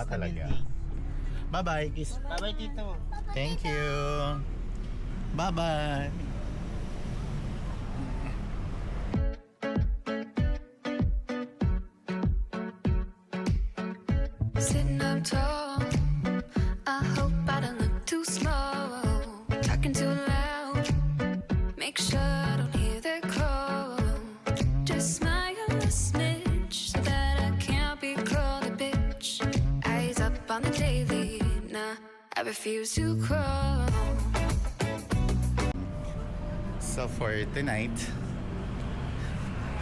talaga. Bye-bye, kiss. Bye-bye, Tito. Thank you. Bye-bye. Sitting up tall, I hope I don't look too slow. Talking too loud, make sure I don't hear their call. Just smile a smidge so that I can't be called a bitch. Eyes up on the daily, nah, I refuse to crawl. So for tonight,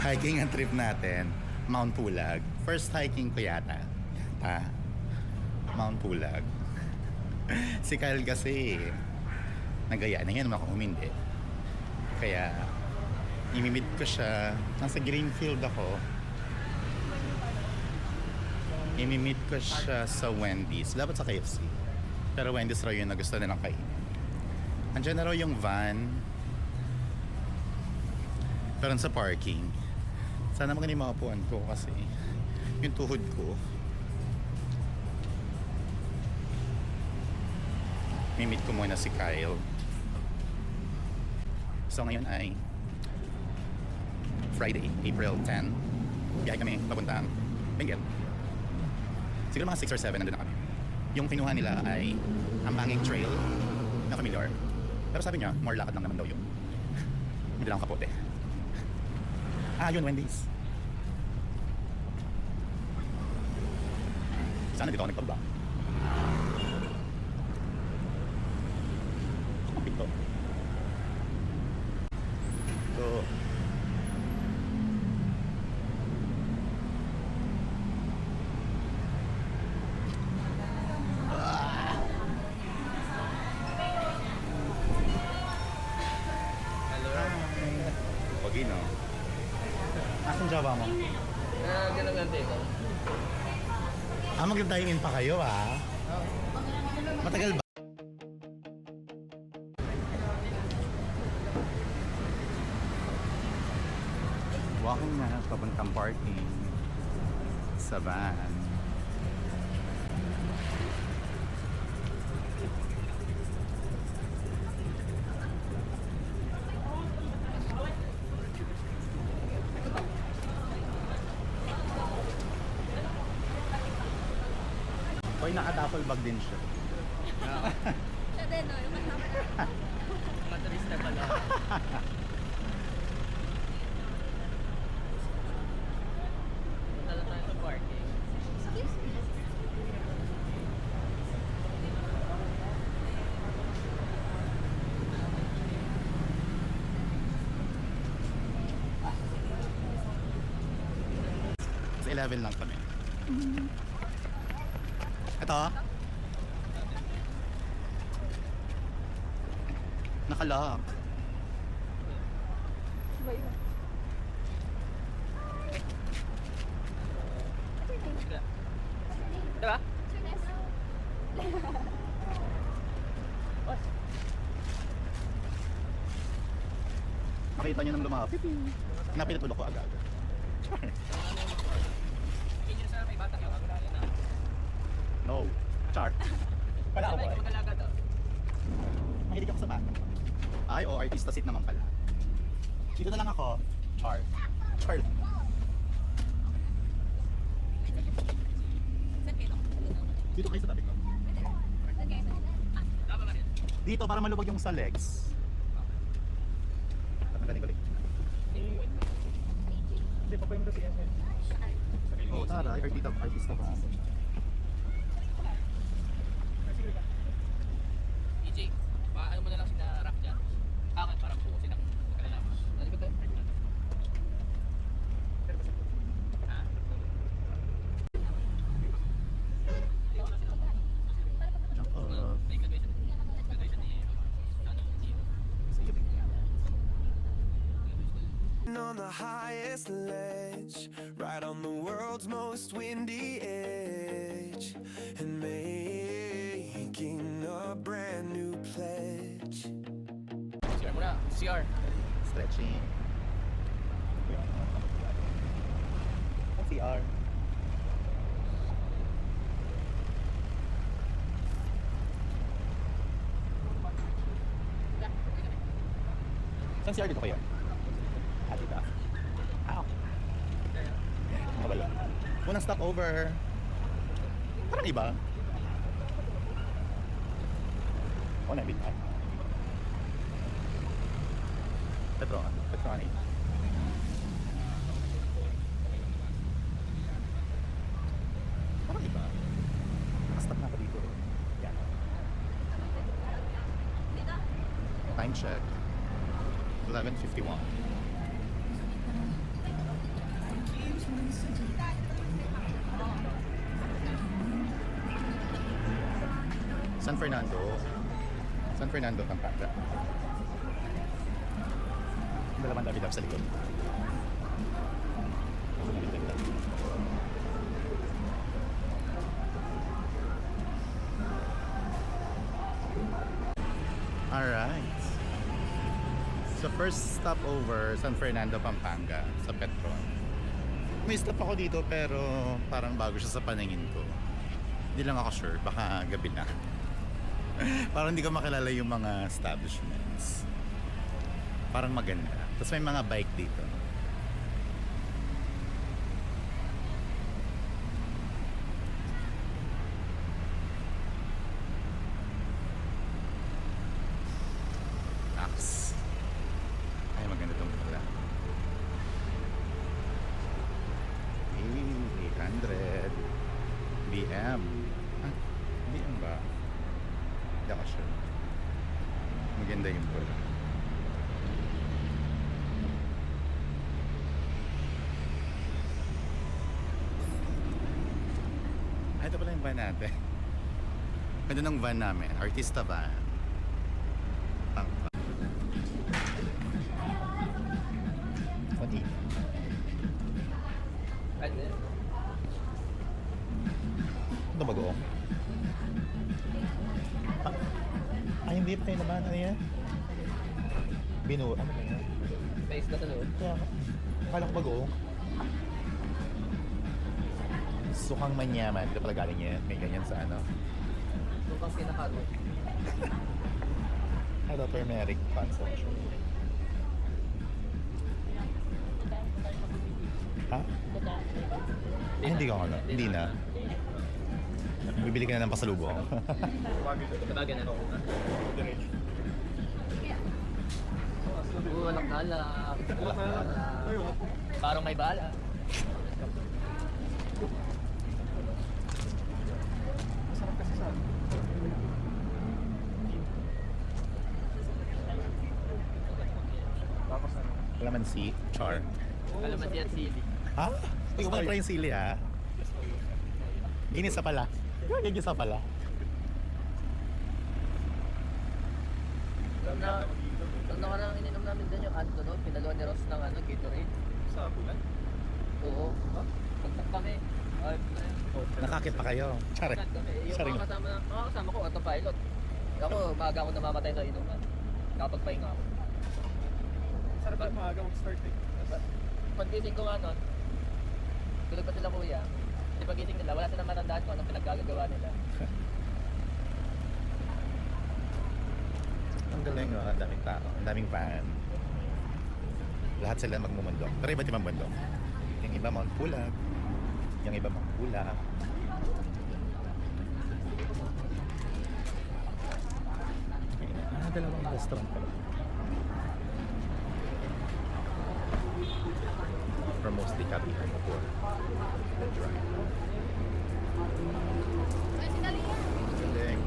hiking ang trip natin, Mount Pulag. First hiking ko yata. Mount Pulag. Si Kyle kasi nagaya na yan ako humindi. Kaya imimit ko siya. Nasa Greenfield ako. Imimit ko siya sa Wendy's. Dapat sa KFC. Pero Wendy's raw yun na gusto nilang kainin. Andiyan na raw yung van. Pero sa parking. Sana maganda yung mga upuan ko kasi yung tuhod ko. Mimit ko muna si Kyle. So ngayon ay Friday, April 10. Biyahe kami papuntang Benguet. Siguro mga 6 or 7 nandun na kami. Yung kinuha nila ay ang Manging Trail na familiar. Pero sabi niya, more lakad lang naman daw yun. Hindi lang kapote. Yun, Wendy's. Sana dito ako nagpababa. Pito. So, Pogi, no? Asan Java mo? Ganun ganti ito. Mag-timing pa kayo, Matagal ba? Walking na papuntang parking sa van. Hoy, naka-duffel bag din siya. Siya din, no? Yung kasama na. Maturista pala. Punta lang tayo sa parking. Excuse me. Sa 11 lang kami. Ito. Nakalock. Ba yun? Diba? Nakita niyo nang lumapit. Napinatulog ko agad. Hindi nyo sa may bata yung agulayan na. No. Char. Wala ako. Sabay ka mag-alaga to. Mahilig ako sa bata. Ay, artista seat naman pala. Dito na lang ako. Char. Char. Dito kayo sa tabi ko. Dito para maluwag yung sa legs. Tatanggalin ko lang. Hindi pa pa yung si SM. Oh, tara. Artista ba? EJ, paano mo na lang sinarap dyan? Akin, parang po silang magkalalapos. Ano ba ito? Ha? May graduation ni on the highest ledge, right on the world's most windy edge, and making a brand new pledge. CR muna, CR. Stretching. CR. CR dito kayo? Ah, dito. Ah, okay. Wala. Unang stopover. Parang iba. Oh, nabit tayo. Petroni. Parang iba. Nakastop na ako dito. Yan. Time check. 11:51. San Fernando. San Fernando, Pampanga. Dalawang dami sa likod. Alright. So first stopover, San Fernando, Pampanga, sa Petron. May stop ako dito pero parang bago siya sa paningin ko. Hindi lang ako sure, baka gabi na. Parang hindi ko makilala yung mga establishments. Parang maganda. Tapos may mga bike dito. Axe. Ay, maganda itong pala. 800 BM. Ah, BM ba? Hindi ako sure. Maganda yung pula. Ay, ito pala yung van natin. Ganda ng van namin. Artista van. Funny. Ano? Ito bagoong? Ay, hindi pa tayo naman. Ano yan? Ano ba yan? Face na sa loob. Kaya, akala ko bagoong. Sukang manyaman. Ito pala galing yan. May ganyan sa ano. Yung kang pinakalo. Hello, turmeric concentrate. Ha? Ay, hindi ko ano. Hindi na. Bibili ka na ng pasalubong. Tabagan na. Walang alak. Parang may bala. Calamansi. Char. Kalamansi at sili. Ha? Hindi ko pala yung sili ha. Inisa pala. Yung isa pala. Nung nakarang ininom namin doon yung Anto, no? Pinaluan ni Ross ng ano, Gatorade. Sa bulan? Oo. Pagtak kami. Ay, Nakakit pa kayo. Char. Yung Charing. mga kasama ko, autopilot. Ako, maaga ako namamatay na inuman. Kapagpahinga ako. Sarap yung maaga mag-start eh. Pagkising ko nga nun, tulog pa sila kuya. Di pagising nila, wala silang matandaan kung anong pinaggagawa nila. Ang galing, no? Ang daming tao. Ang daming fan. Lahat sila magmumundok. Pero iba't ibang bundok. Yung iba Mount Pulag. Yung iba Mount Pulag. Dalawang restaurant pala. For mostly kapihan mo po. The drive. Galing.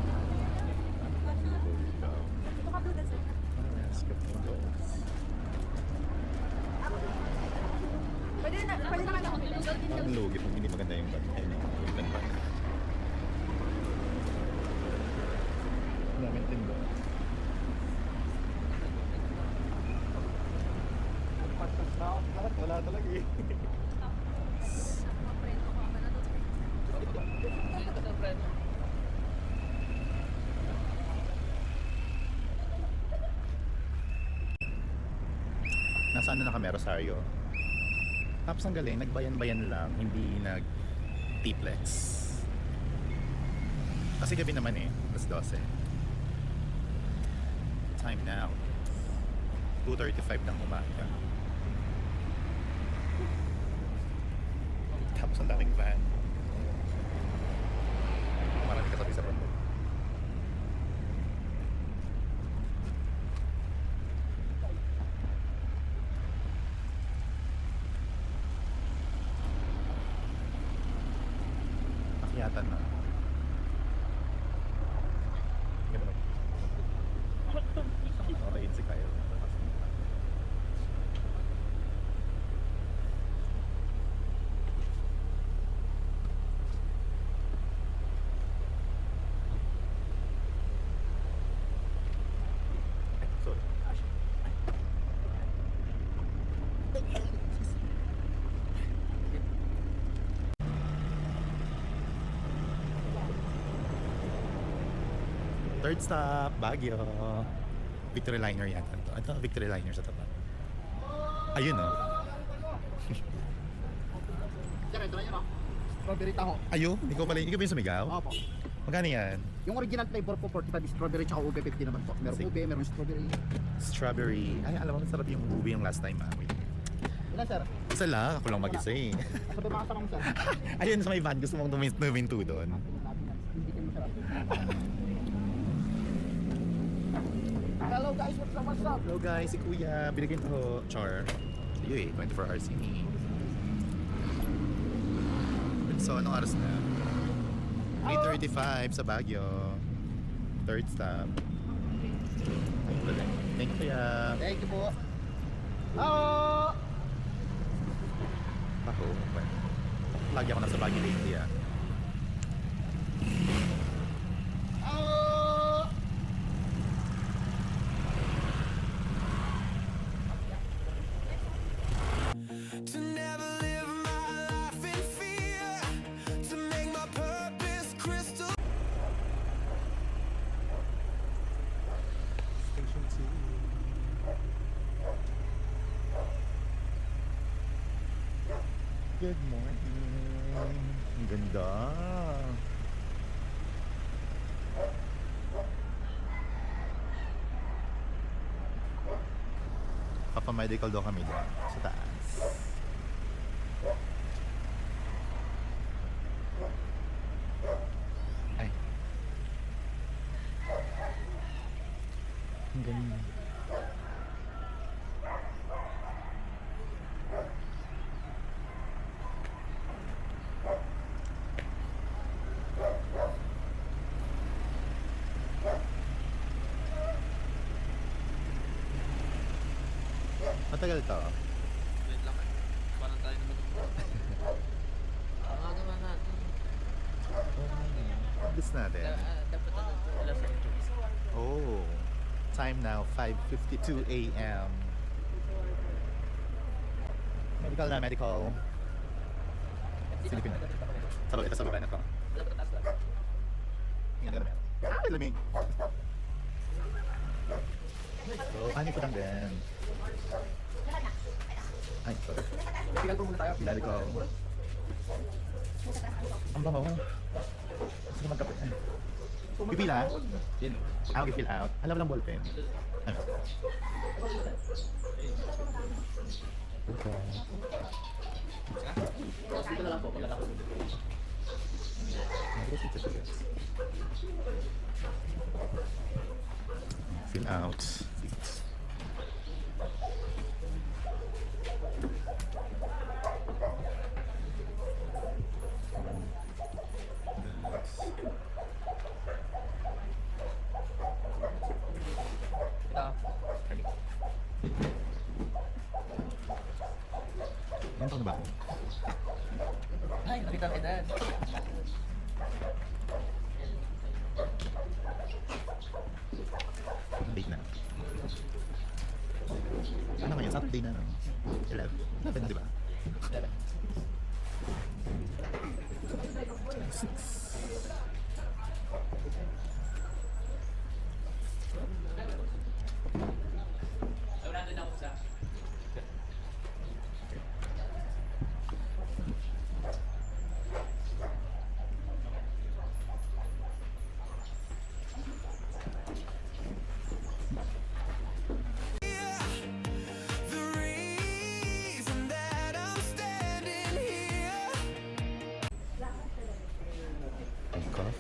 Pwede naman ako. Parang lugi kung hindi maganda yung bag. Ayun yung bag. Dami din ba? Wala talaga eh. Nasaan na kami, Rosario? Tapos ang galing, nagbayan-bayan lang, hindi nag-tiplex. Kasi gabi naman eh, alas 12. Time now. 2:35 ng umaga. Tapos ang daming van. Marami kasabi sa rondo. Akyatan na. Ganun. Okay, si Kyle. Sorry. 3rd stop, Baguio. Victory Liner yata ito. Ito, Victory Liner sa tapat. Ayun oh. Sir, ito na yun, oh. Strawberry taho. Ayun, ikaw pala, ikaw ba yung sumigaw? Opo. Magkano yan? Yung original flavor po, 45 strawberry tsaka ube 50 naman po. Meron Sige. ube, meron strawberry. Strawberry. Ay, alam mo, masarap yung ube yung last time. Wait. Ilan, sir? Isa lang, ako lang mag-isa eh. Sabi mga sarang, sir. Ayun, sa may van, gusto mong tuminto doon. Hindi mo, sir. Hello guys, what's up? Hello guys, si Kuya. Binigyan ko char. Ayun eh, 24 hours ini. So, anong oras na? 3:35 sa Baguio. 3rd stop. Thank you, Kuya. Thank you po. Hello! Ako, lagi ako nasa Baguio lately ah. Hello! To never live my life in fear, to make my purpose crystal. Station 2. Good morning. Ang ganda. Papa-medical daw kami doon sa taas. Ay. Ang ganda. Matagal to. Wait lang. Parang tayo naman. Ang aga man natin. Gusto natin. Dapat na alas 8. Oh. Time now, 5:52 a.m. Medical na, medical. Silipin na. Sa baba na to. Dapat taas lang. Yan na. Ay, lamig. So, ano po din? Ay, sorry. Pigal po muna tayo. Medical. Ang bango. Gusto ko magkape. Pipila? Yun. I'll fill out. Alam mo lang ballpen. Ano? Okay. Dito na lang po. Pagkatapos. Fill out. Ito. Yan pa na ba? Ay, nakita kita. Date na. Ano ngayon? Saturday na. 11. 11 na, di ba? Dapat. 6. Wala din ako sa.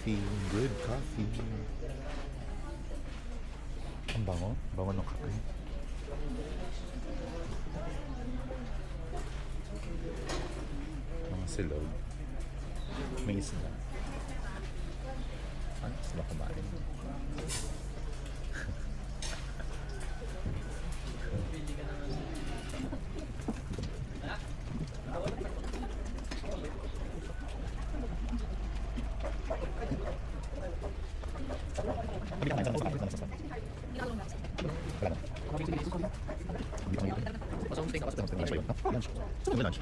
coffee. Good coffee. Ang bango. Bango ng kape. Mga silog. May isda. Ano sila kumain? Hindi ka kumain sa mga wala na. Hindi ka kumain. Pasok mo tingin ako. Lunch ba yun? Lunch. Saan yung lunch?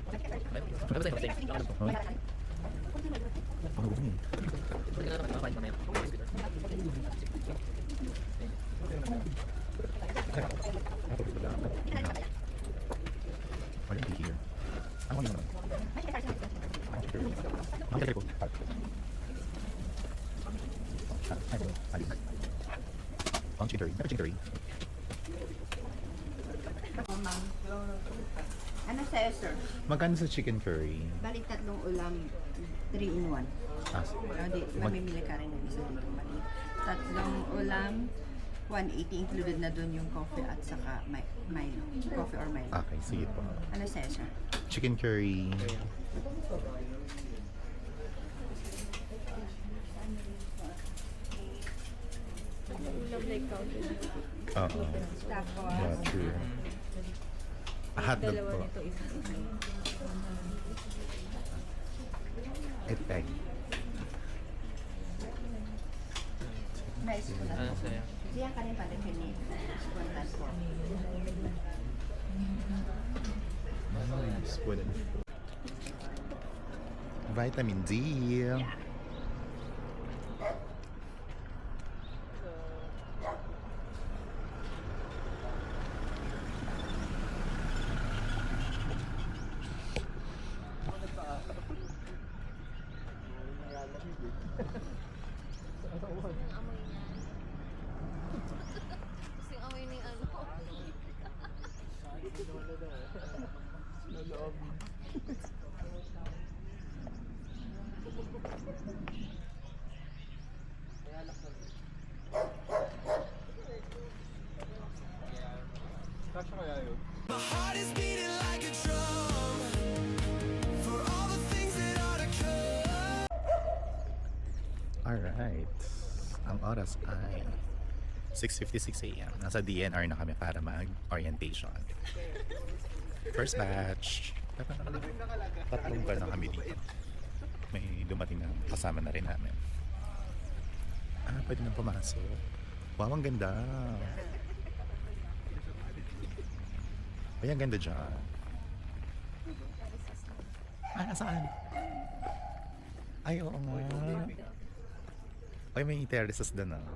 Tapos tayo mag-take. Okay. Ano ba yun? Hindi ka naman makakain mamaya. Why are you here? I want to know. Ang kaya ko. Ang chicken curry. Never chicken curry. Ano sa'yo, sir? Magkano sa chicken curry? Balik tatlong ulam, 3 in 1. Ah, Di, mamimili ka rin ng isa dito mali. Tatlong ulam, 180 included na dun yung coffee at saka Milo. Coffee or Milo. okay, sige po. Ano sa'yo, sir? Chicken curry. Oo. Tapos, Yeah, true. Hotdog po. Egg. nice po na. Ano sa'yo? Siya ka rin pala kini. Spoon transform. Spoon. Vitamin D. Kasi yung amoy ni ano. Kasha kaya yun? My heart is beating like a drum for all the things that are to come. Alright. Ang oras ay 6:56 a.m. Nasa DNR na kami para mag-orientation. First batch. Tatlong bar na kami dito. May dumating na kasama na rin namin. Ah, pwede na pumasok. Wow, ang ganda. Ay, ang ganda dyan. Ah, nasaan? Ay, oo nga. Ay, may terraces doon ah.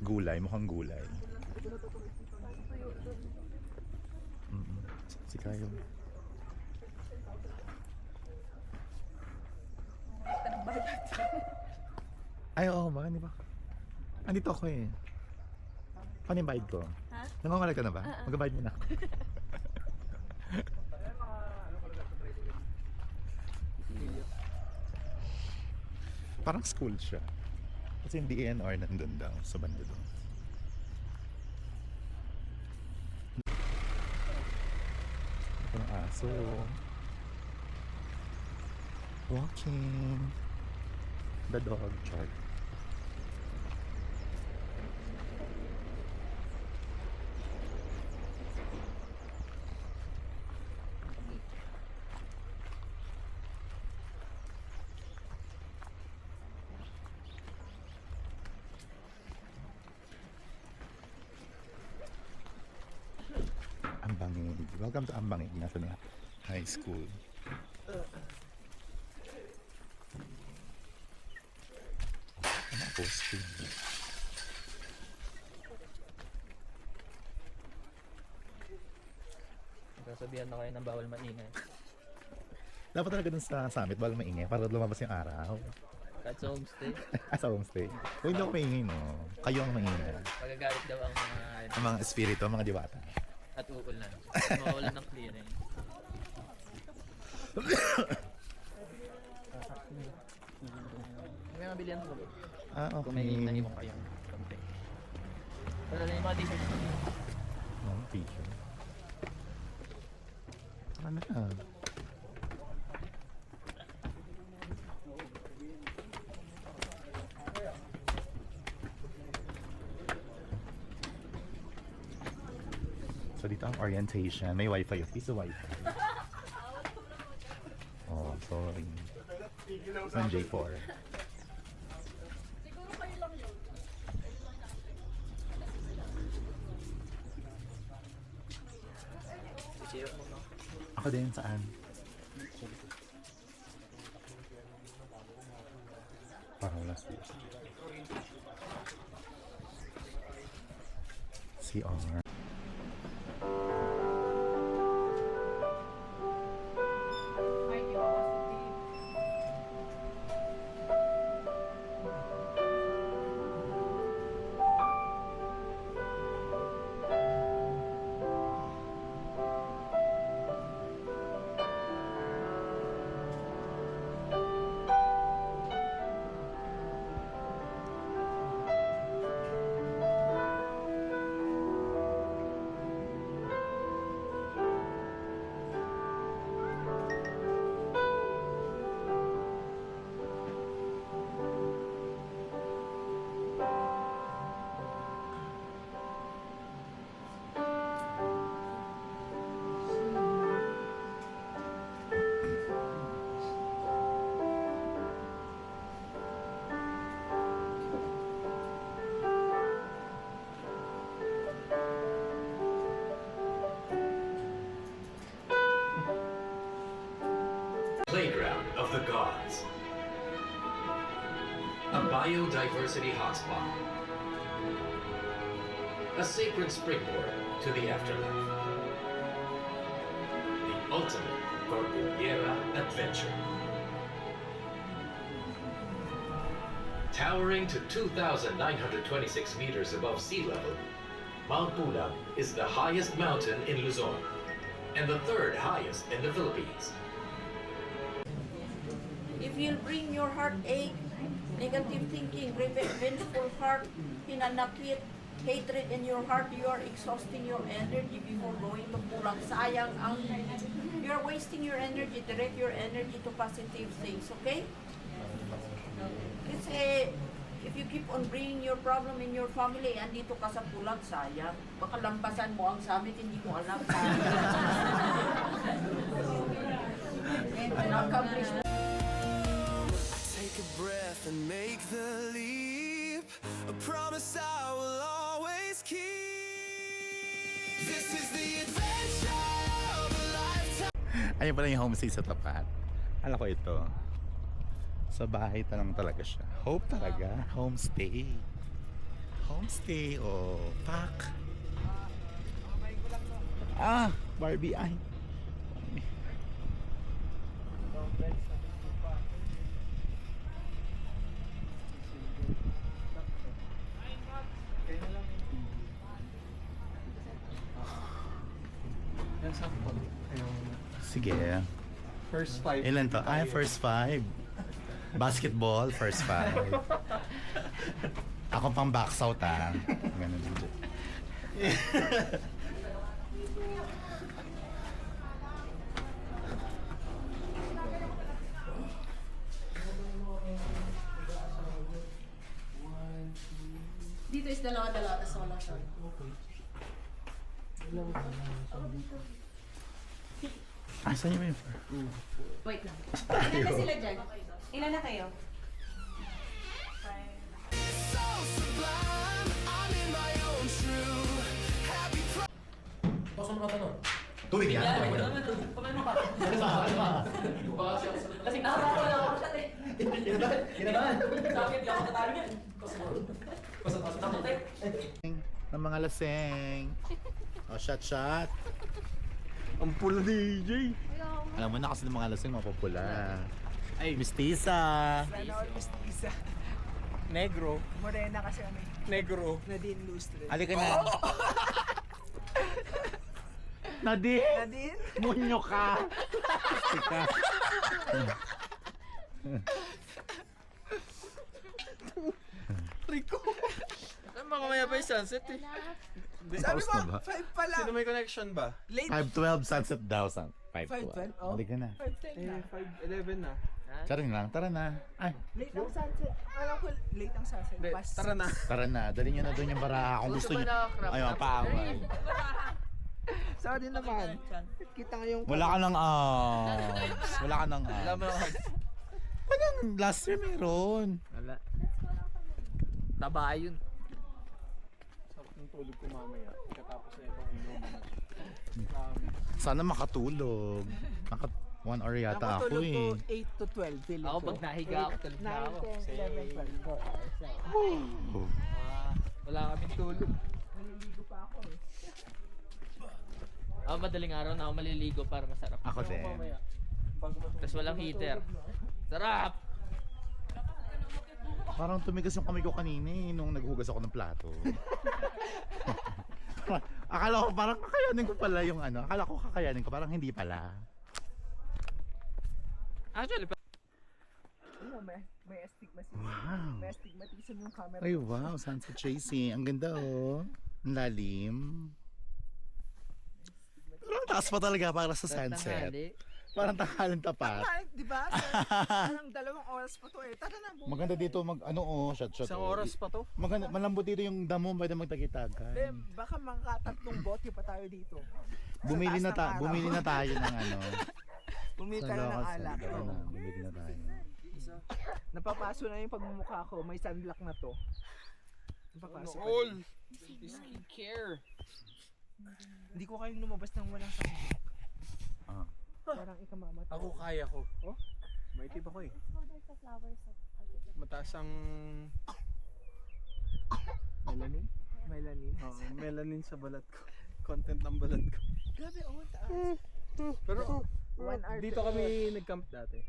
Gulay, mukhang gulay. Si Kayo. Ay, oo ba? Hindi ba? Andito ako eh. Paano yung bayad ko? Ha? Nangangalag ka na ba? Magbabayad mo na ako. Parang school siya. Kasi yung DNR nandun daw sa banda doon. Ito ng aso. Walking. The dog chart. Ambangig. Welcome to Ambangig, National High School. Ano post? Sasabihan na kayo ng bawal maingay. Dapat talaga dun sa summit, bawal maingay para lumabas yung araw. Kahit sa homestay, Sa homestay. Kung hindi ako maingay, no? Kayo ang maingay. magagalit daw ang mga Ang mga espiritu, ang mga diwata. at uulan. Mawawalan ng clearing. may mabilihan ko. Ah, okay. Kung may naiwan kayong konti. Wala na yung mga t-shirt. Oh, picture. Ano na? So dito ang orientation. May wifi yun. Piso wifi. Oh, sorry. Saan J4? Sisirap mo, no? Ako din, saan? Parang last week. CR. Playground of the Gods. A biodiversity hotspot. A sacred springboard to the afterlife. The ultimate Cordillera adventure. Towering to 2,926 meters above sea level, Mount Pulag is the highest mountain in Luzon and the third highest in the Philippines. If you'll bring your heartache, negative thinking, vengeful heart, hinanakit, hatred in your heart, you are exhausting your energy before going to Pulag. Sayang ang... You're wasting your energy. Direct your energy to positive things, okay? Kasi if you keep on bringing your problem in your family, andito ka sa Pulag, sayang. Baka lampasan mo ang summit, hindi mo alam. And accomplish mo. Take a breath and make the leap. A promise I will always keep. This is the adventure of a lifetime. Ayun pala yung homestay sa tapat. Alam ko ito. Sa bahay lang talaga siya. Hope talaga. Homestay. Homestay. Oh, fuck. Ah, Barbie. Ay. Yan sample. Sige. First 5. Ilan to? Ay, first 5. Basketball, first 5. Ako pang box out ah. Ganun din. Dito is dalawa-dalawa, tas wala siya. Asan yung Wait lang. Ilan na sila dyan? Ilan na kayo? So sublime, I'm in my own true happy Tubig yan? Lasing na ako na ako siya eh. Ginabahan. Sakit, di ako natalo yan. Pasok na konti. Ng mga laseng. Oh, shot. Ang pula ni EJ. Alam mo na kasi ng mga laseng mapupula. Ay, mistisa. Isa. Negro. Morena kasi ano. Negro. Nadine Lustre. Halika na. Nadine? Nadine? Munyo ka. Tika. Rico. Mamaya pa yung sunset eh. Sabi ko, 5 pa lang. Sino may connection ba? 5:12 sunset daw. 5:12. Oh. Halika na. 5:11 na. Charing lang, tara na. Ay, Late ang sunset. Alam ko late ang sunset. Tara na. tara na. Dali nyo na doon yung baraha kung gusto nyo. Ayun, paaway. Sorry naman. Kita nga yung... Wala ka ng Wala ka ng Parang last year meron. Wala. Taba yun. Sarap ng tulog ko mamaya. Katapos na itong inuman. Sana makatulog. 1 hour yata ako eh. 8 to 12. Feeling Ako ko. pag nahiga ako, tulog na ako. 9, 10, 11, 12. 4 hours. Wala kaming tulog. Maliligo pa ako eh. Ako madaling araw na ako maliligo para masarap. Ako din. Mamaya. Bago matulog. Tapos walang heater. Sarap! Parang tumigas yung kamay ko kanina eh, nung naghugas ako ng plato. Akala ko parang kakayanin ko pala yung ano. Akala ko kakayanin ko, parang hindi pala. Actually, Ano, may astigmatism. Wow. May astigmatism yung camera. Ay wow, sunset chasing. Ang ganda oh. Ang lalim. Pero ang taas pa talaga para sa sunset. Parang tanghaling tapat. Di ba? Parang 2 oras pa to eh. Tara na. Maganda dito shot. Isang oras pa to. Maganda, malambot dito yung damo, pwede magtagitagan. Baka mga 3 bote pa tayo dito. Bumili na tayo ng ano. Bumili tayo ng alak. Bumili na tayo. Napapaso na yung pagmumukha ko. May sunblock na to. Napapaso pa din. skincare. Hindi ko kayong lumabas ng walang sunblock. Ah. Parang ikamamatay. Ako kaya ko. Oh? May tip ako eh. Mataas ang Melanin? Melanin? melanin sa balat ko. Content ng balat ko. Grabe, taas. Pero 1 hour dito kami nag-camp dati.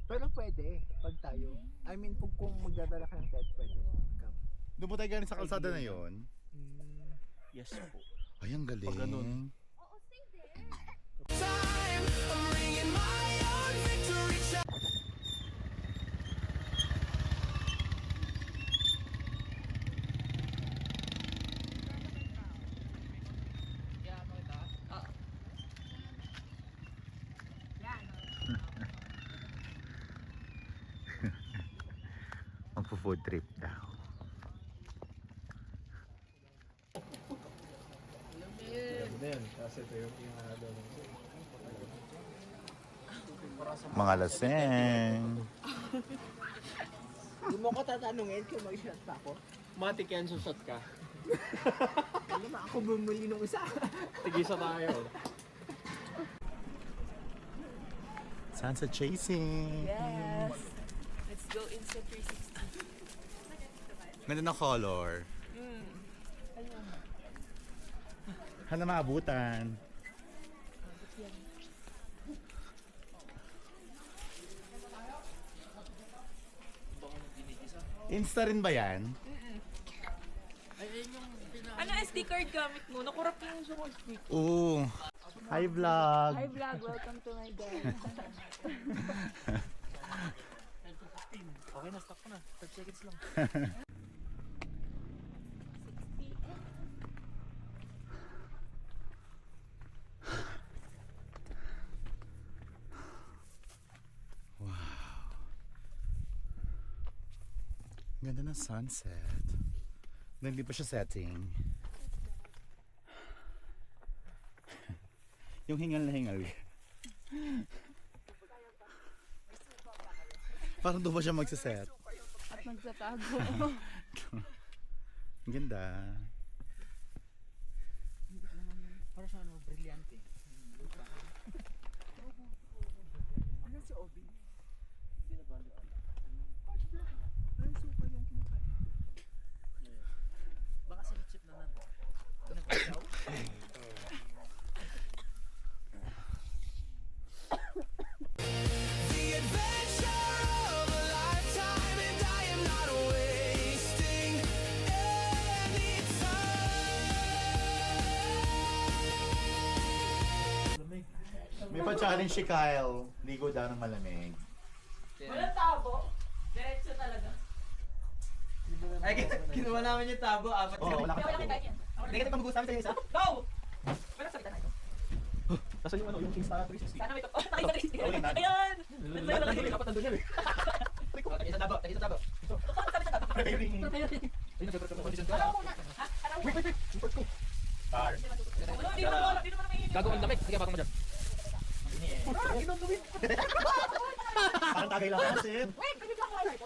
Pero pwede, pag tayo. I mean, kung magdadala ka ng tent, pwede. Camp. Doon po tayo galing sa kalsada na yon. Yes po. Ay, ang galing. Pag ganun. Time, I'm ringing my own victory chime. Magpo-food trip daw. Then, kasi ito yung pinahalo ng Mga laseng. Hindi mo ko tatanungin kung mag-shot pa ako. Matik yan, susot ka. Hindi naman ako bumili nung isa. Tigisa tayo. Sunset chasing. Yes. Let's go inside 360. Ganda na color. Hana maabutan. Insta rin ba yan? Ano SD card gamit mo? Nakurap yung sa SD. Oo. Hi vlog. Hi vlog, welcome to my guys. Okay na, stop ko na. 5 seconds lang. Ganda ng sunset. Hindi pa siya setting. Yung hingal na hingal. Parang doon ba siya magsiset? At magsatago. Ang ganda. Para sa ano, brilyante. Ano si Obi? Hindi na bali. Ano suka yung kinakain? Baka sinitsip na nan. The adventure of a lifetime, and I am not wasting any time. May pa-challenge si Kyle. Ligo daw ng malamig. Walang tabo. Diretso talaga. Ay, kinuha namin yung tabo, apat. Oo, wala Kaya wala kayo kahit yan. Hindi ka pag-gusto namin sa isa. Go! Walang salita na ito. Tapos yung ano, yung Insta 360. Sana may to. Oh, nakita rin. Wala na. Ayan! Dapat nandun yan eh. Isang tabo. Saan sabi sa tabo? Ayun, Araw muna. Ha? Araw muna. wait. Support ko. Hindi naman may Gago ang damit. Sige, bakit mo dyan. Parang tagay lang kasi. Wait, kami lang kayo.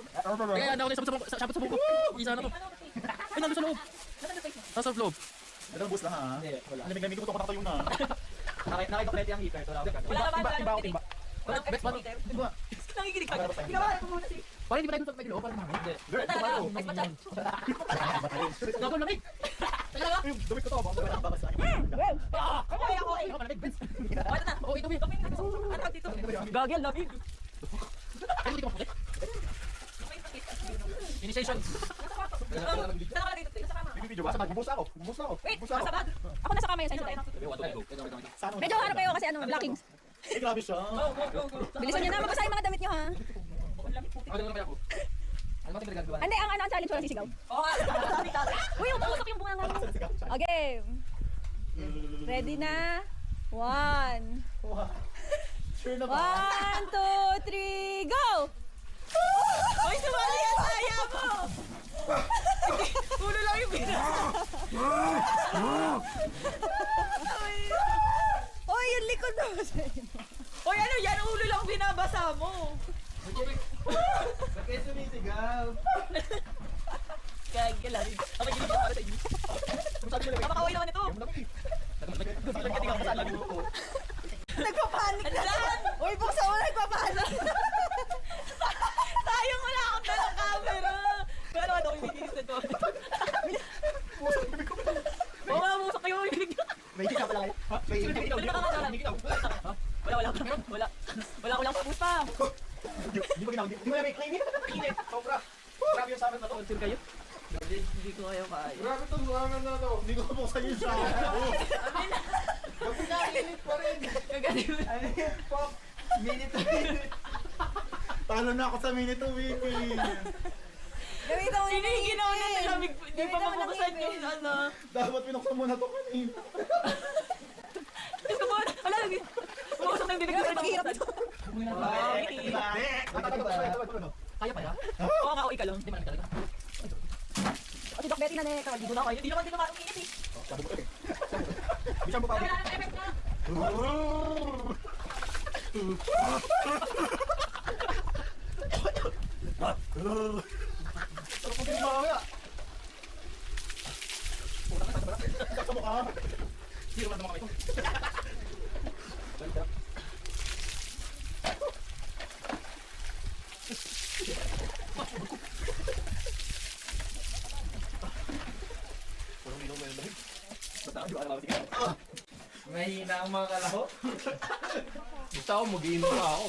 Kaya ano ako sabot sa buko. Isa na to. Ay, nandun sa loob. Nasa loob. Ito ang boost lang ha. Hindi, wala. Lamig-lamig ko ko tayo na. Nakita yung heater. Wala naman. Timba ako, timba. Walang Bet, paano? Timba. Nangikinig ka. Ginawa ko muna si... Parang hindi ba tayo dun sa medyo loob? Parang mga hindi. Girl, ito ba ako? Ay, patyan. Gago ang lamig. Talaga? Yung damit ko to, baka sabay babasa. Ay, ako eh. Gago ang lamig, Vince. Wala na. Oo, ito yun. Ano tawag dito? Gagel, lamig. Ano dito maputi? Initiation. Saan ka dito? Sa kama. Video ba? Bubusa ako. Wait, nasa bag. Ako nasa kama yun. Sa'yo tayo. Saan Medyo harap kayo kasi ano, blockings. Eh, grabe siya. Bilisan nyo na, mabasa yung mga damit nyo ha. Ano kaya ako? Ano ba tingin Hindi, ang challenge walang sisigaw. Oo nga. Uy, umusok yung bunga nga. Okay. Ready na? 1. Sure na ba? 1, 2, 3, go! Uy, sumali yan sa aya mo. Ulo lang yung binasa. Uy, yung likod na ba sa inyo? Uy, ano yan? Ulo lang binabasa mo. Ba't kayo sumisigaw? Gagel lang. Ako ginig para sa inyo. Kamakaway naman ito. Nagpapanik na lang! Uy, buksa mo, nagpapanik! Sayang wala akong dalang camera. Pero ano, ibigilis na to. Oo nga, musak kayo. May hika pala kayo. Ha? May hika. Wala ko lang pupunta. Di ba ginawa? Di mo na may clean. Clean. Sobra. Grabe yung sabat na to. Sure kayo? Hindi ko kayo kaya. Grabe itong buhangan na to. Hindi ko mabuksan yung siya. Pinainit pa rin. Kagaling. Ano yun, Pop? Minute to minute. Talo na ako sa minute to weekly. Gamitan mo yung Hinihiginaw na talamig. Hindi pa mabuksan yung ano. Dapat pinuksan mo na to kanina. Gusto mo, wala. Umusok na yung bibig ko. Maghihirap ito. Kaya pa ya? Oo nga, ika lang. Hindi man talaga. O, si Doc Betty na na ikaw. Dito na kayo. Hindi naman din naman umiinit eh. Bisa mo pa. Wala nang effect na. Sa mukha. Hindi naman naman kami ito. Mahina ang mga kalaho. Gusto ako, mag-iinom pa ako.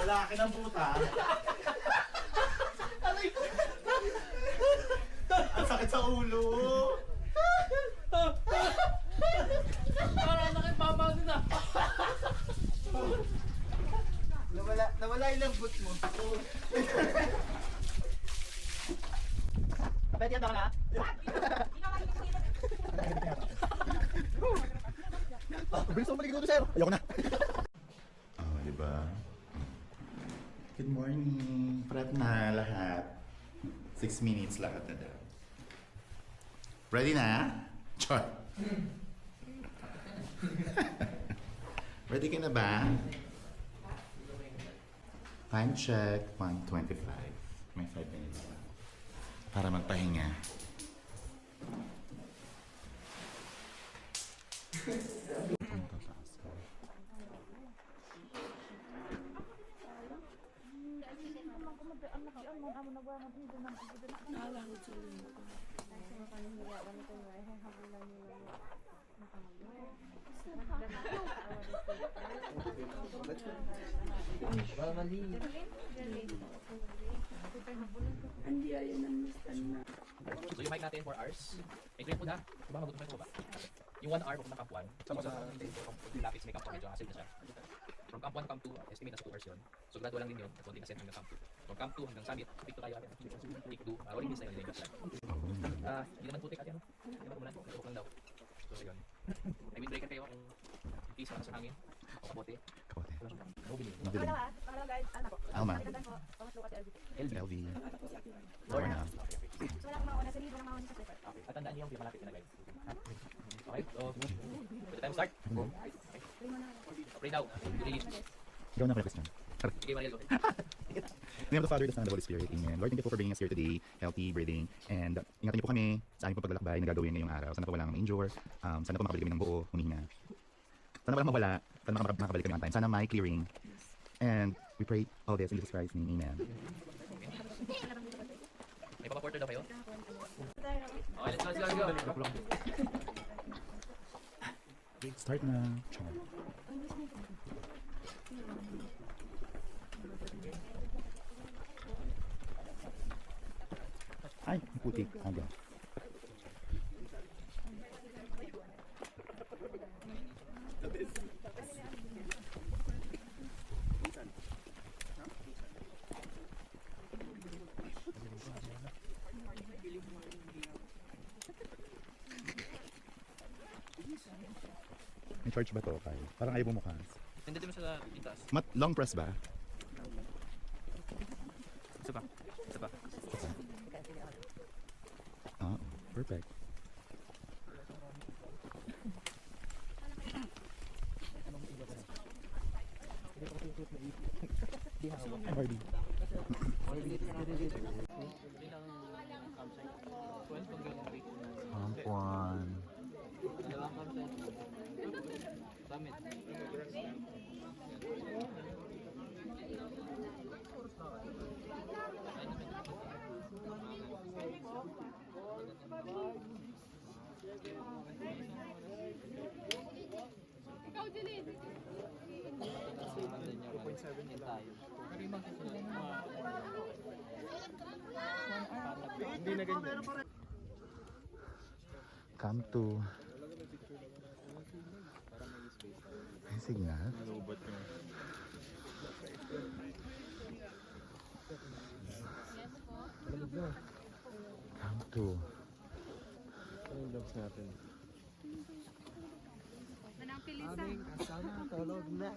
Lalaki ng puta. Ang sakit sa ulo. Parang nakipama din ah. Nawala yung lambot mo. Betty, handa ka na? Bilis ako maligid sir. Ayoko na. Oh, diba? Good morning. Prep na lahat. 6 minutes lahat na daw. Ready na? Char. Ready ka na ba? Time check, 1:25. May 5 minutes pa. Para magpahinga. So yung mic natin 4 hours. May drink po na. Diba magutom na ito ba? Yung 1 hour pupunta Camp 1. Tapos sa lapis may Camp 1 medyo hassle na siya. From Camp 1, Camp 2, estimate na sa 2 hours yun. So gradual lang din yun, konting ascent hanggang Camp 2. From Camp 2 hanggang Summit, pick 2 tayo ate. Pick 2, rolling hills tayo nila yung flag. Hindi naman putik ate ano? Hindi naman umulan, nagpupok lang daw. So yun. May windbreaker kayo kung in case sa hangin. O kabote. Kabote. Mobile. Pangalawa guys, ano po? Alma. Pagkatandaan po, pangatlo kasi LV. LV. Lorna. So wala akong mauna, sa libo lang mauna sa slipper. Okay. At tandaan niyo yung malapit na guys. Okay, so pwede tayo start. Okay. Pray now. Release. Ikaw na pala, Christian. Sige, Mariel. In the name of the Father, the Son, and the Holy Spirit. Amen. Lord, thank you for bringing us here today. Healthy, breathing. And ingatan niyo po kami sa aming paglalakbay na gagawin ngayong araw. Sana po walang injure. Sana po makabalik kami ng buo, humihina. Sana walang mawala. Sana makabalik kami on time. Sana may clearing. And we pray all this in Jesus Christ's name. Amen. May papaporter daw kayo? Okay, let's go. Start na. Char. Ay, putik. Aga. May charge ba to, Kai? Parang ayaw bumukas. Hindi mo sa itaas. Long press ba? Isa pa. Isa pa. Ah, perfect. Hi, Barbie. Camp 1. Summit. Ikaw, Jeline. 2.7 yan tayo. Hindi na ganyan. Camp 2. May signal. Malubot nyo. Camp 2. Ano yung dogs natin? Manang pilisan. Aming kasama, tulog na.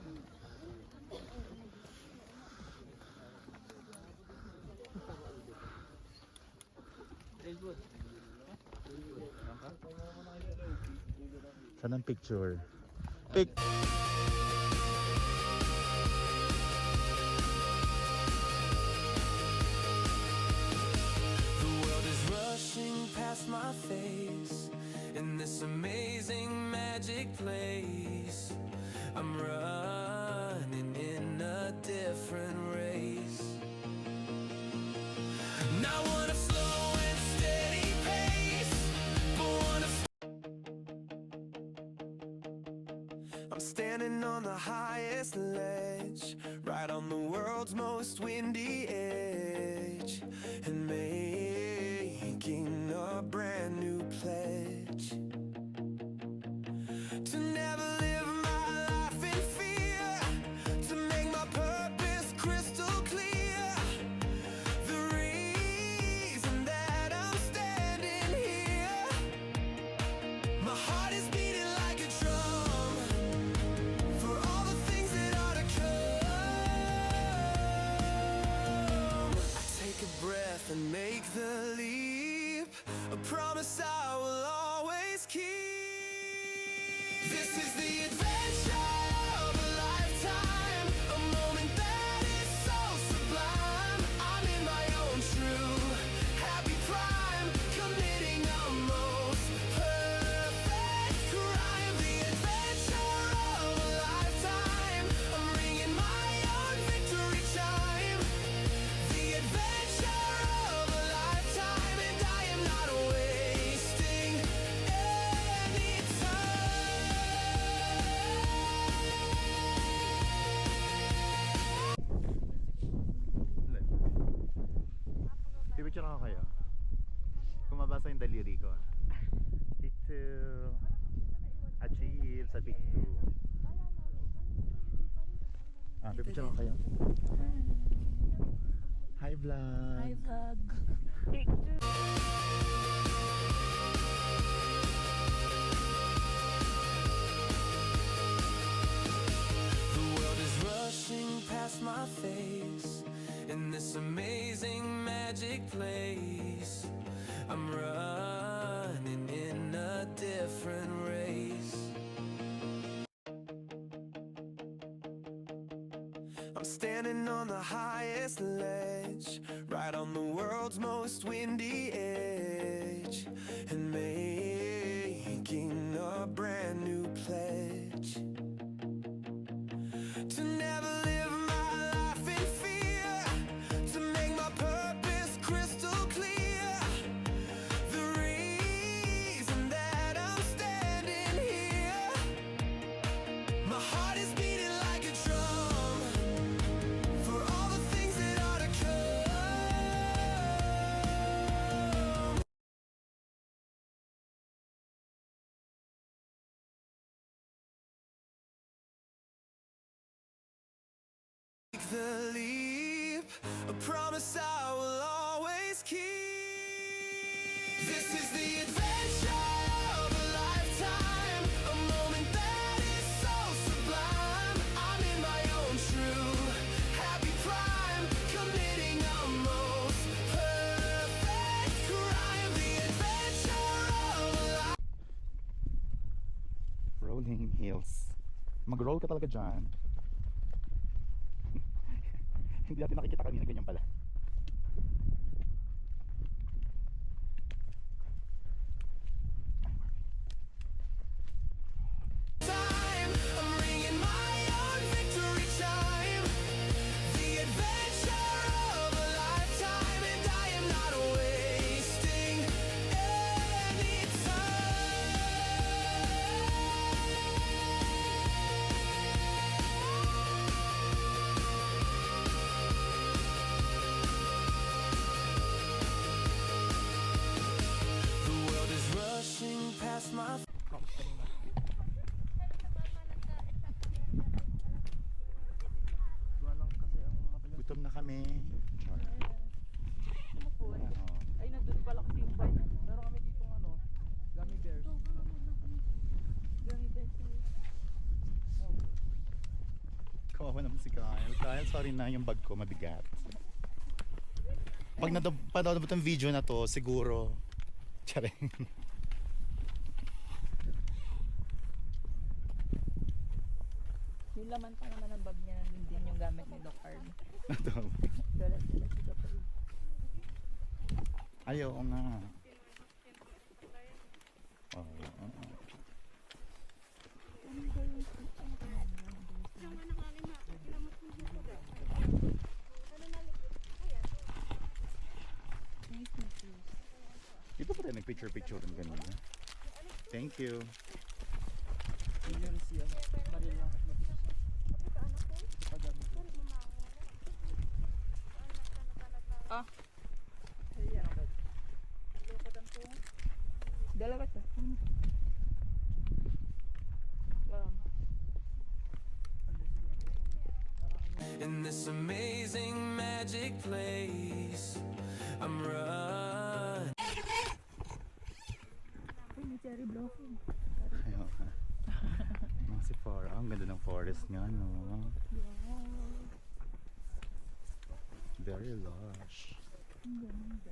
Saan ang picture? Pic! The world is rushing past my face in this amazing magic place. I'm running in a different race. Not one of slow and steady pace, but one of I'm standing on the highest ledge, right on the world's most windy edge, and making a brand new pledge to never live my life in fear, to make my purpose crystal clear. The reason that I'm standing here, my heart is beating like a drum for all the things that are to come. I take a breath and make the leap, a promise I will always keep. This is the adventure of a lifetime, a moment that is so sublime. I'm in my own true happy prime, committing a most perfect crime. The adventure of a lifetime, I'm ringing my own victory chime. The adventure of a lifetime, and I am not wasting any time. Pipicture ako kayo. Kung mabasa yung daliri ko. Pick 2. Achieve sa pick 2. Pipicture ko kayo. Hi vlog! Hi vlog. The world is rushing past my face in this amazing magic place. I'm running in a different race. I'm standing on the highest ledge, right on the world's most windy edge, and making a brand new pledge to never live my life in fear, to make my purpose crystal clear. The reason that I'm standing here, my heart is beating like a drum for all the things that are to come. Take the leap, a promise I will always keep. This is the adventure of a lifetime, a moment that is so sublime. I'm in my own true happy prime, committing a most perfect crime. The adventure of a life. Rolling hills. Mag-roll ka talaga dyan. Hindi natin nakikita kanina, ganyan pala. Time, I'm ringing my own victory chime. The adventure of a lifetime, and I am not wasting any time. The world is rushing past my Gutom na kami. Char. Ay, nandun pala kasi yung bike. Meron kami dito gummy bears. Kawawa naman si Kyle. Kyle, sorry na, yung bag ko mabigat. Pag napanood mo itong video na to, siguro Charing. Yung laman pa naman ng bag niya, nandun din yung gamit ni Doc Arm. Ito. Wala sila si Doc Arm. Ay, oo nga. Oo. Dito pa tayo nag-picture-picture ng ganun. Thank you. Ah. Dalawa to. In this amazing magic place, I'm running. Cherry blossom. Ayaw ka. Mga si Farah. Ang ganda ng forest nga, no? Very lush. Ang ganda.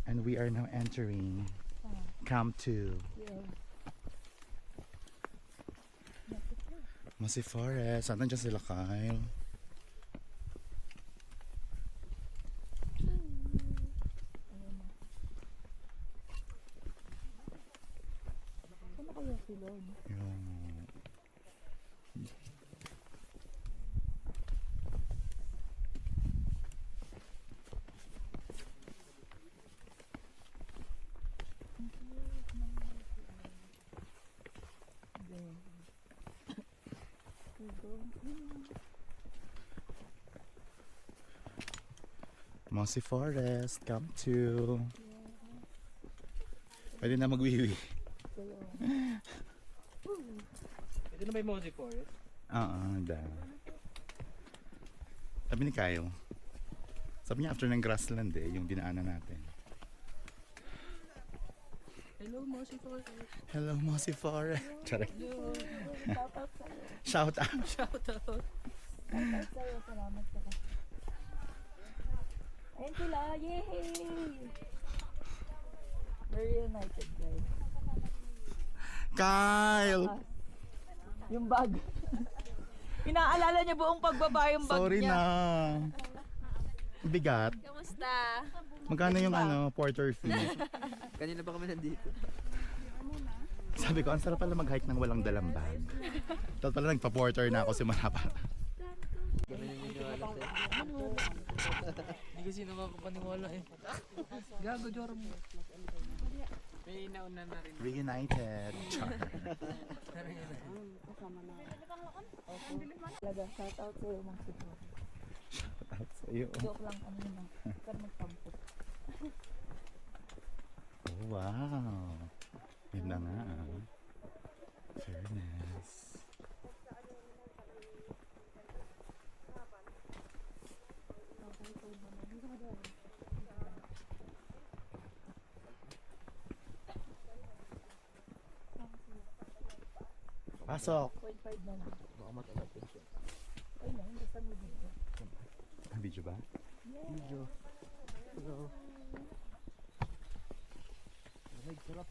And we are now entering Camp 2. Masi Forest. Saan nandiyan sila, Kyle? Ano kaya sila? Yung... Mossy Forest, come to. Pwede na magwiwi. Ito na ba yung Mossy Forest? Oo, sabi ni Kyle. Sabi niya after ng grassland yung dinaanan natin. Hello, Mossy Forest. Hello, Mossy Forest. Charay. Shout out sa'yo. Shout out. Shout out. Shout out sa'yo. Salamat ka. Ayun sila. Yay! Very united, guys. Kyle! Yung bag. Inaalala niya buong pagbaba yung bag Sorry niya. na. Bigat. Kamusta? Magkano yung porter fee? Kanina pa kami nandito. Sabi ko, ang sarap pala mag-hike ng walang dalang bag. Tapos pala nagpa-porter na ako simula pa. Ganun yung niniwala sa'yo. Hindi kasi nakakapaniwala eh. Gago, Joram. May nauna na rin. Reunited. Char. Talaga, shout out sa'yo, Mossy Forest. Shout out sa'yo. Joke lang kanina. Pero magtampo. Oh, wow. Yun na nga. Fairness. Pasok. 0.5 na lang. Baka matalap yun siya. Ay na, hindi sa video. Ang video ba? Video. Hello. Lamig, sarap.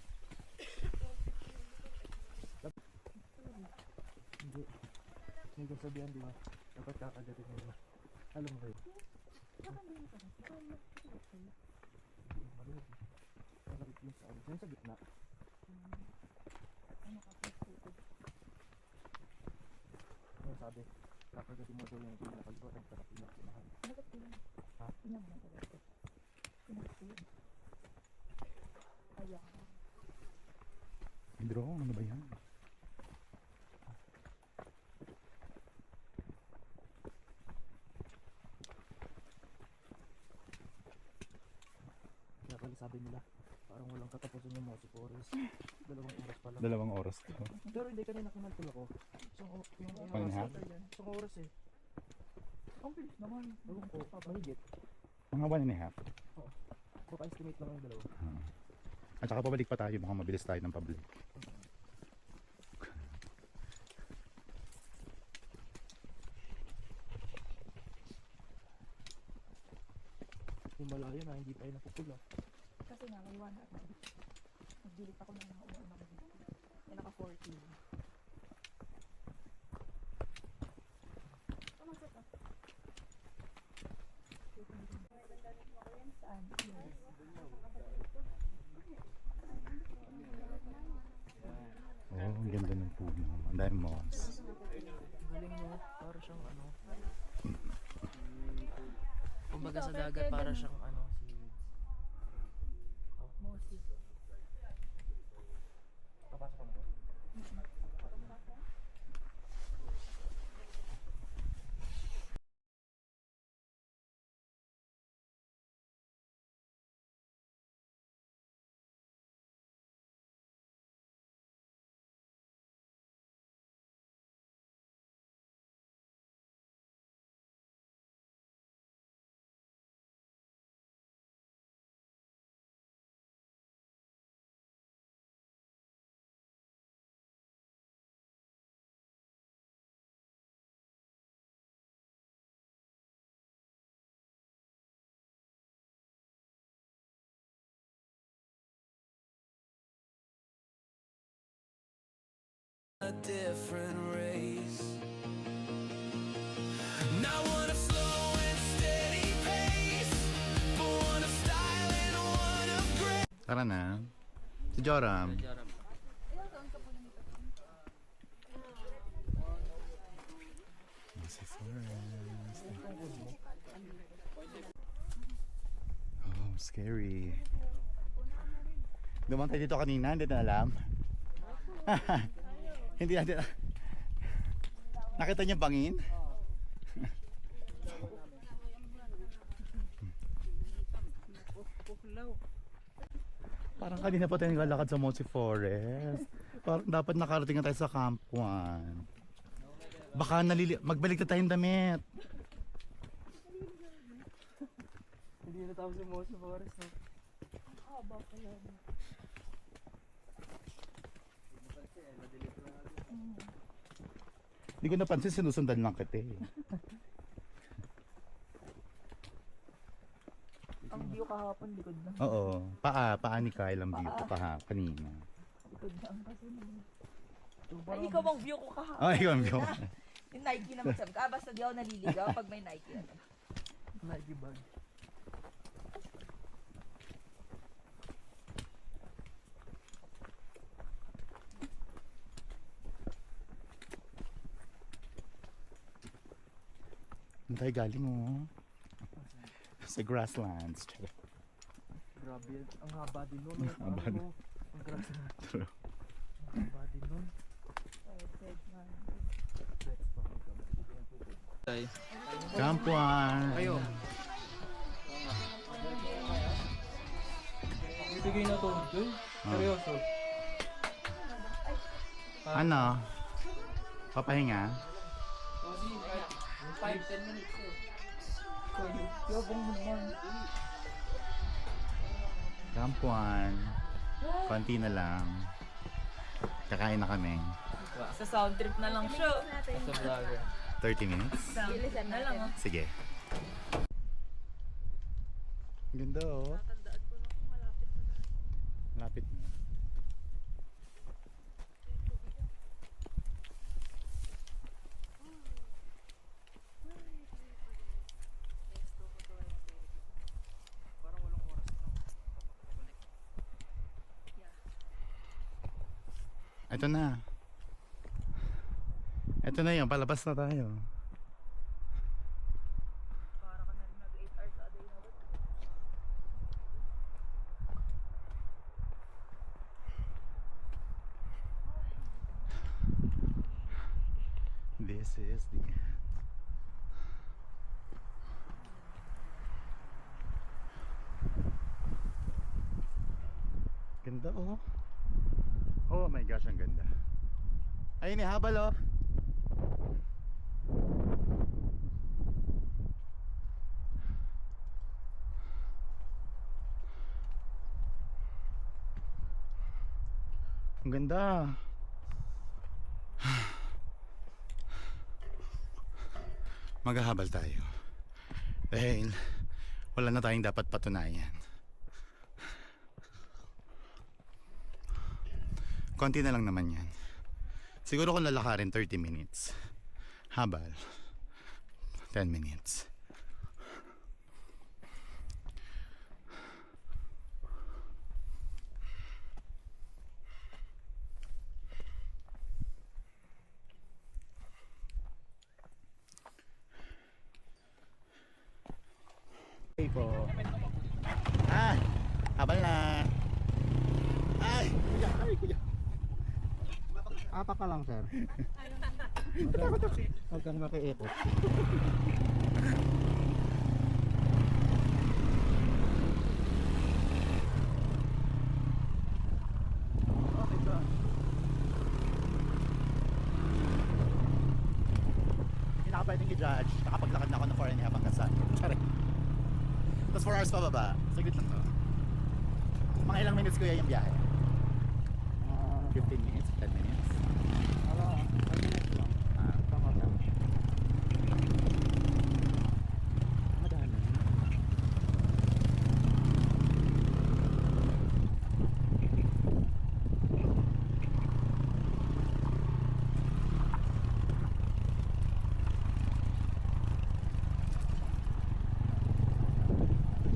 Hindi. May kasabihan, di ba? Dapat kakagatin mo na. Alam mo kayo. Malapit yung sa ano. Yung sa gitna. Ano sabi? Kakagatin mo daw yung pinakagpo at sarap yung mahal. Ha? Indro, ano ba yan? Kaya pala sabi nila, parang walang katapusan yung Mossy Forest. 2 oras pa lang. 2 oras to. Pero hindi kanina kumalkul ako. Yung 1.5? Isang oras eh. Ang bilis naman. Ewan ko, mahigit. Mga 1.5. Baka estimate lang yung 2. At saka pabalik pa tayo, baka mabilis tayo ng public. Yung malayo na, hindi tayo napupula. Kasi nga, may 1 at nagdilit ako ng mga umuuna ko dito. May naka 14. Saan? Oh, ang ganda ng puno. Ang dami moss. Galing mo, para siyang ano. Kumbaga sa dagat, para siyang ano, seaweeds. Mossy. Papasok ka mo. A different race. Not one of slow and steady pace, but one of style and one of grace. Tara na. Si Joram. Joram. Mossy Forest. Oh, scary. Dumaan tayo dito kanina, hindi na alam. Hindi natin. Nakita niyo bangin? Parang kanina pa tayo naglalakad sa Mochi Forest. Parang dapat nakarating na tayo sa Camp 1. Baka magbalik na tayong damit. Hindi na tapos yung Mochi Forest, no? Haba pa yan. Hindi ko napansin, sinusundan lang kita eh. Ang view kahapon, likod na. Oo. Paa ni Kyle ang view ko kanina. Likod na ang kasi naman. Ay, ikaw ang view ko kahapon. Ay, yung view. Yung Nike naman sabi ko, basta di ako naliligaw pag may Nike. Nike bag. Saan tayo galing oh? Sa grasslands. Grabe yan. Ang haba din nun. Ang haba din. Ang grabe na. True. Ang haba din nun. Camp 1. Ayo. Bibigay na to. Doy. Seryoso. Ano? Papahinga? Kasi 5-10 minutes eh. Yabang naman. Camp 1. Konti na lang. Kakain na kami. Sa sound trip na lang siya. Sa vlogger. 30 minutes? Bilisan na lang. Sige. Ganda oh. Tandaan ko na kung malapit na tayo. Malapit na. Ito na. Ito na yun, palabas na tayo. Para ka na rin nag 8 hours a day na ba? This is the ganda oh. Oh my gosh, ang ganda. Ayun eh, habal oh. Ang ganda. Maghahabal tayo. Dahil wala na tayong dapat patunayan. Konti na lang naman yan. Siguro kung lalakarin 30 minutes. Habal 10 minutes. Okay po. Habal na. Ay, kuya. Apak ka lang, sir. Huwag kang makiikot. Okay ba? Hindi na ka pwedeng i-judge. Nakapaglakad na ako ng 4.5 hanggang saan. Sorry. Tapos 4 hours pa baba. Saglit lang to. Mga ilang minutes kuya yung biyahe? 15 minutes? 10 minutes? Ano, 5 minutes lang. Tama lang. Madami.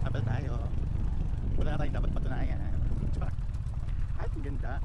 Habal tayo. Wala na tayong dapat patunayan. Ay, ang ganda.